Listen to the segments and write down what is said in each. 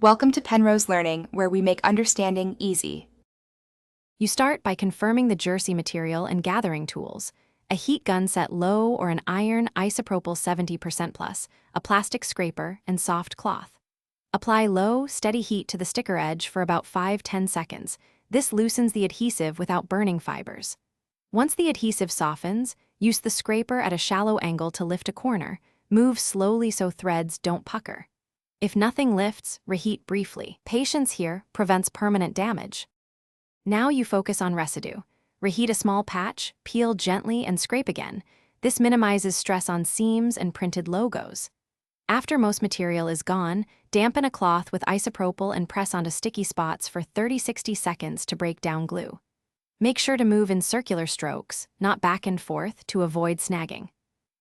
Welcome to Penrose Learning, where we make understanding easy. You start by confirming the jersey material and gathering tools, a heat gun set low or an iron isopropyl 70% plus, a plastic scraper, and soft cloth. Apply low, steady heat to the sticker edge for about 5–10 seconds. This loosens the adhesive without burning fibers. Once the adhesive softens, use the scraper at a shallow angle to lift a corner. Move slowly so threads don't pucker. If nothing lifts, reheat briefly. Patience here prevents permanent damage. Now you focus on residue. Reheat a small patch, peel gently, and scrape again. This minimizes stress on seams and printed logos. After most material is gone, dampen a cloth with isopropyl and press onto sticky spots for 30–60 seconds to break down glue. Make sure to move in circular strokes, not back and forth, to avoid snagging.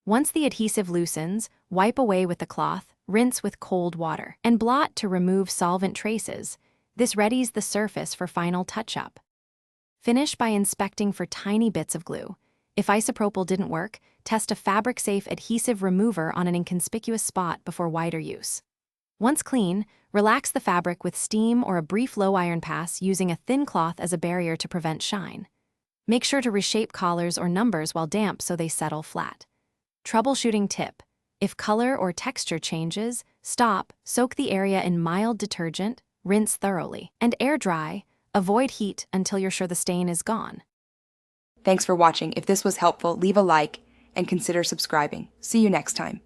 Once the adhesive loosens, wipe away with the cloth, rinse with cold water, and blot to remove solvent traces. This readies the surface for final touch-up. Finish by inspecting for tiny bits of glue. If isopropyl didn't work, test a fabric-safe adhesive remover on an inconspicuous spot before wider use. Once clean, relax the fabric with steam or a brief low iron pass using a thin cloth as a barrier to prevent shine. Make sure to reshape collars or numbers while damp so they settle flat. Troubleshooting tip: if color or texture changes, stop, soak the area in mild detergent, rinse thoroughly, and air dry. Avoid heat until you're sure the stain is gone. Thanks for watching. If this was helpful, leave a like and consider subscribing. See you next time.